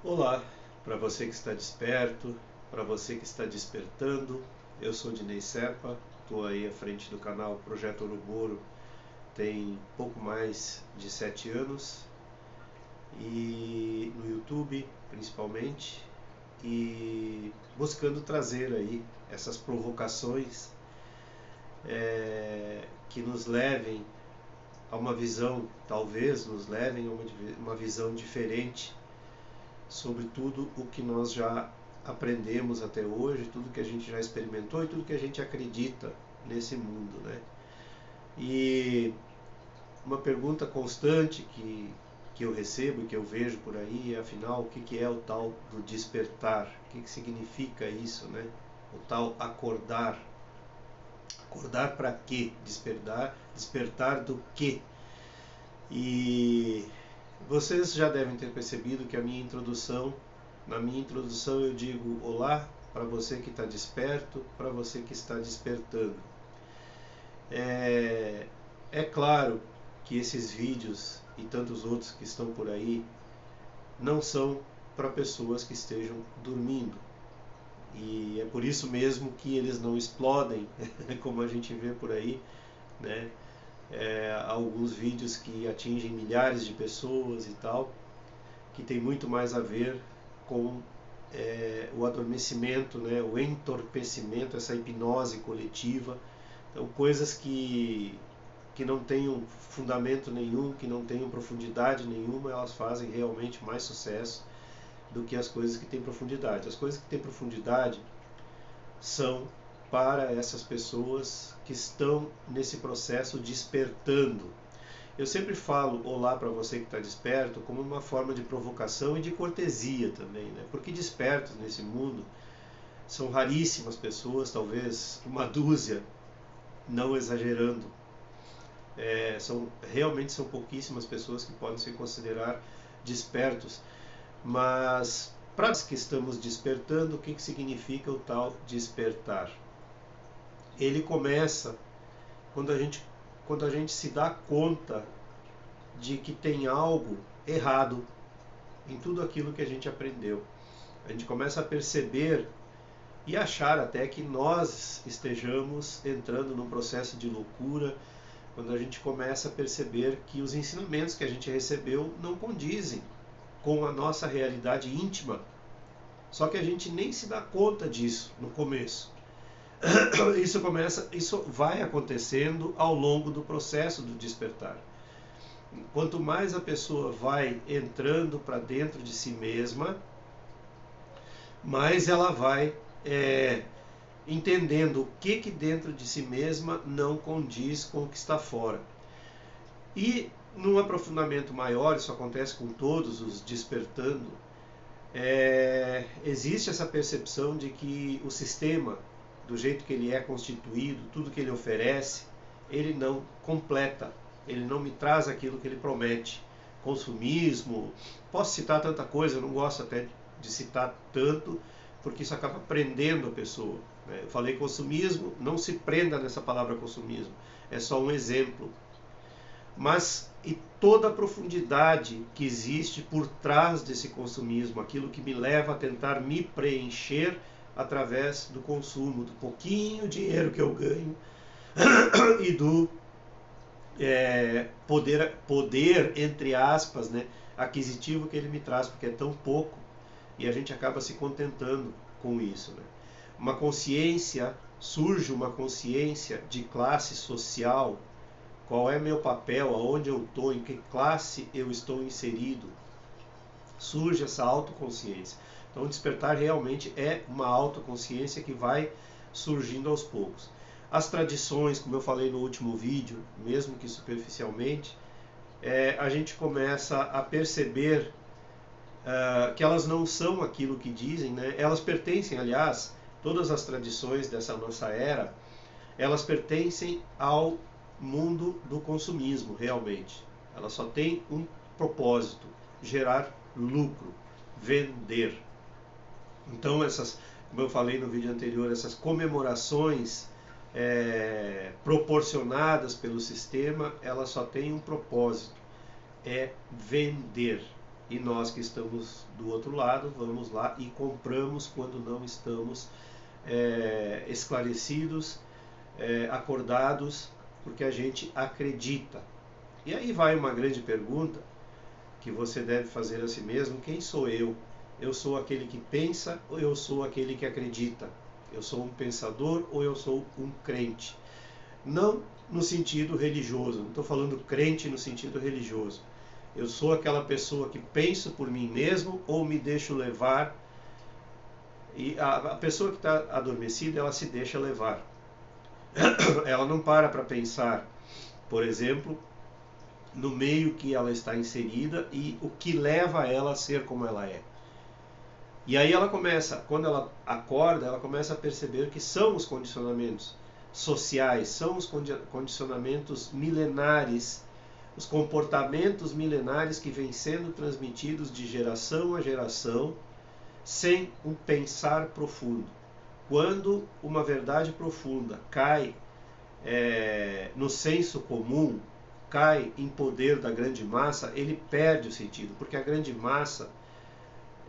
Olá, para você que está desperto, para você que está despertando, eu sou Dinei Serpa, estou aí à frente do canal Projeto Ouroboro tem pouco mais de 7 anos, e no YouTube principalmente, e buscando trazer aí essas provocações que nos levem a uma visão, talvez nos levem a uma visão diferente sobre tudo o que nós já aprendemos até hoje, tudo que a gente já experimentou e tudo que a gente acredita nesse mundo, né? E uma pergunta constante que eu recebo e que eu vejo por aí é, afinal, o que é o tal do despertar? O que significa isso, né? O tal acordar. Acordar para quê? Despertar, despertar do quê? E vocês já devem ter percebido que na minha introdução eu digo olá para você que está desperto, para você que está despertando. É claro que esses vídeos e tantos outros que estão por aí não são para pessoas que estejam dormindo. E é por isso mesmo que eles não explodem, como a gente vê por aí, né? Alguns vídeos que atingem milhares de pessoas e tal, que tem muito mais a ver com o adormecimento, né, o entorpecimento, essa hipnose coletiva. Então, coisas que não tenham fundamento nenhum, que não tenham profundidade nenhuma, elas fazem realmente mais sucesso do que as coisas que têm profundidade. As coisas que têm profundidade são para essas pessoas que estão nesse processo despertando. Eu sempre falo olá para você que está desperto como uma forma de provocação e de cortesia também, né? Porque despertos nesse mundo são raríssimas pessoas, talvez uma dúzia, não exagerando. Realmente são pouquíssimas pessoas que podem se considerar despertos. Mas para nós que estamos despertando, o que significa o tal despertar? Ele começa quando a gente se dá conta de que tem algo errado em tudo aquilo que a gente aprendeu. A gente começa a perceber e achar até que nós estejamos entrando num processo de loucura, quando a gente começa a perceber que os ensinamentos que a gente recebeu não condizem com a nossa realidade íntima. Só que a gente nem se dá conta disso no começo. Isso vai acontecendo ao longo do processo do despertar. Quanto mais a pessoa vai entrando para dentro de si mesma, mais ela vai entendendo o que dentro de si mesma não condiz com o que está fora. E num aprofundamento maior, isso acontece com todos os despertando, existe essa percepção de que o sistema, do jeito que ele é constituído, tudo que ele oferece, ele não completa, ele não me traz aquilo que ele promete. Consumismo, posso citar tanta coisa, eu não gosto até de citar tanto, porque isso acaba prendendo a pessoa. Eu falei consumismo, não se prenda nessa palavra consumismo, é só um exemplo. Mas e toda a profundidade que existe por trás desse consumismo, aquilo que me leva a tentar me preencher através do consumo, do pouquinho dinheiro que eu ganho e do poder, entre aspas, né, aquisitivo que ele me traz, porque é tão pouco e a gente acaba se contentando com isso, né? Surge uma consciência de classe social. Qual é meu papel, aonde eu estou, em que classe eu estou inserido? Surge essa autoconsciência. Então, o despertar realmente é uma autoconsciência que vai surgindo aos poucos. As tradições, como eu falei no último vídeo, mesmo que superficialmente, a gente começa a perceber que elas não são aquilo que dizem, né? Elas pertencem, aliás, todas as tradições dessa nossa era, elas pertencem ao mundo do consumismo, realmente. Ela só tem um propósito: gerar lucro, vender. Então, como eu falei no vídeo anterior, essas comemorações proporcionadas pelo sistema, elas só têm um propósito: é vender. E nós que estamos do outro lado, vamos lá e compramos quando não estamos esclarecidos, acordados, porque a gente acredita. E aí vai uma grande pergunta que você deve fazer a si mesmo: quem sou eu? Eu sou aquele que pensa ou eu sou aquele que acredita? Eu sou um pensador ou eu sou um crente? Não no sentido religioso, não estou falando crente no sentido religioso. Eu sou aquela pessoa que penso por mim mesmo ou me deixo levar? E a pessoa que está adormecida, ela se deixa levar. Ela não para pensar, por exemplo, no meio que ela está inserida e o que leva ela a ser como ela é. E aí ela começa, quando ela acorda, ela começa a perceber que são os condicionamentos sociais, são os condicionamentos milenares, os comportamentos milenares que vêm sendo transmitidos de geração a geração, sem um pensar profundo. Quando uma verdade profunda cai no senso comum, cai em poder da grande massa, ele perde o sentido, porque a grande massa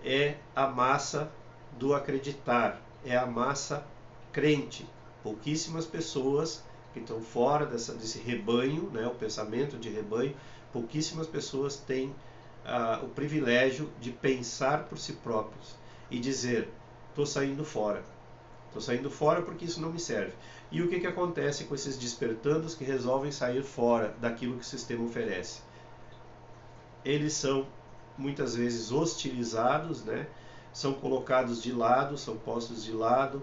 é a massa do acreditar, é a massa crente. Pouquíssimas pessoas que estão fora desse rebanho, né, o pensamento de rebanho, pouquíssimas pessoas têm o privilégio de pensar por si próprios e dizer: estou saindo fora. Estou saindo fora porque isso não me serve. E o que acontece com esses despertandos que resolvem sair fora daquilo que o sistema oferece? Eles são muitas vezes hostilizados, né? São colocados de lado, são postos de lado,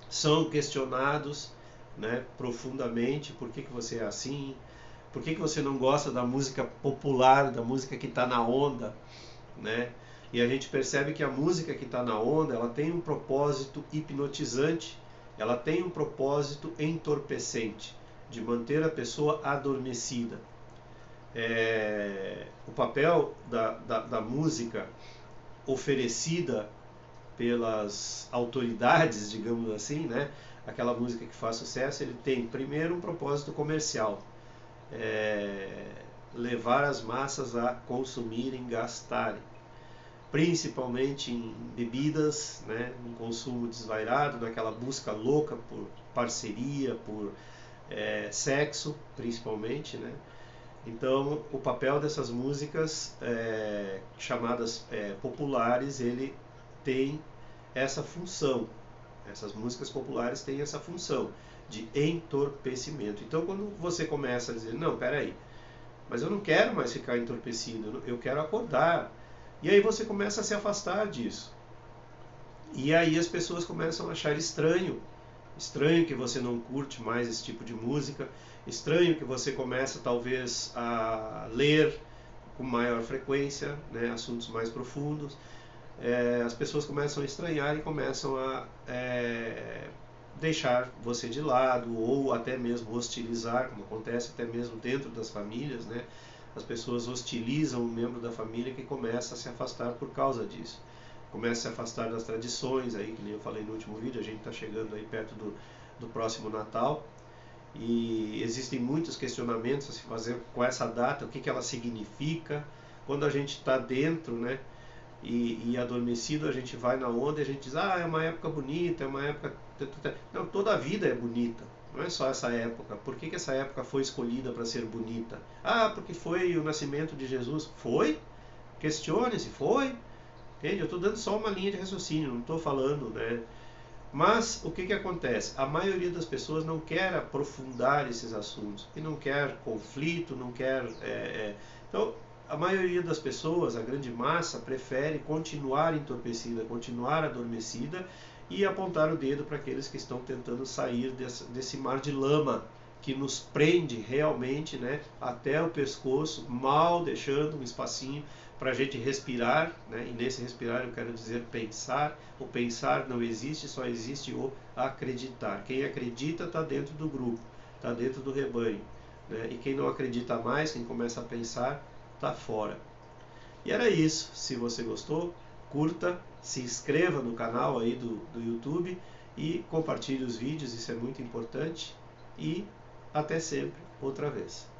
são questionados, né, profundamente: por que você é assim? Por que você não gosta da música popular, da música que está na onda, né? E a gente percebe que a música que está na onda, ela tem um propósito hipnotizante, ela tem um propósito entorpecente, de manter a pessoa adormecida. O papel da música oferecida pelas autoridades, digamos assim, né? Aquela música que faz sucesso, ele tem primeiro um propósito comercial, levar as massas a consumirem, gastarem, principalmente em bebidas, né, um consumo desvairado, naquela busca louca por parceria, por sexo, principalmente, né? Então, o papel dessas músicas chamadas populares, ele tem essa função. Essas músicas populares têm essa função de entorpecimento. Então, quando você começa a dizer: não, peraí, mas eu não quero mais ficar entorpecido, eu quero acordar. E aí você começa a se afastar disso. E aí as pessoas começam a achar estranho que você não curte mais esse tipo de música, estranho que você começa talvez a ler com maior frequência, né, assuntos mais profundos. As pessoas começam a estranhar e começam a deixar você de lado, ou até mesmo hostilizar, como acontece até mesmo dentro das famílias, né? As pessoas hostilizam um membro da família que começa a se afastar por causa disso. Começa a se afastar das tradições, aí, que nem eu falei no último vídeo, a gente está chegando aí perto do próximo Natal, e existem muitos questionamentos a se fazer com essa data, o que ela significa. Quando a gente está dentro, né, e adormecido, a gente vai na onda e a gente diz: ah, é uma época bonita, é uma época... Não, toda a vida é bonita, não é só essa época. Por que essa época foi escolhida para ser bonita? Ah, porque foi o nascimento de Jesus. Foi? Questione-se, foi? Entende? Eu estou dando só uma linha de raciocínio, não estou falando, né? Mas o que acontece? A maioria das pessoas não quer aprofundar esses assuntos, e não quer conflito, não quer... Então, a maioria das pessoas, a grande massa, prefere continuar entorpecida, continuar adormecida, e apontar o dedo para aqueles que estão tentando sair desse mar de lama que nos prende realmente, né, até o pescoço, mal deixando um espacinho para a gente respirar, né? E nesse respirar eu quero dizer pensar. O pensar não existe, só existe o acreditar. Quem acredita está dentro do grupo, está dentro do rebanho, né? E quem não acredita mais, quem começa a pensar, está fora. E era isso. Se você gostou, curta, se inscreva no canal aí do YouTube e compartilhe os vídeos, isso é muito importante. E até sempre, outra vez.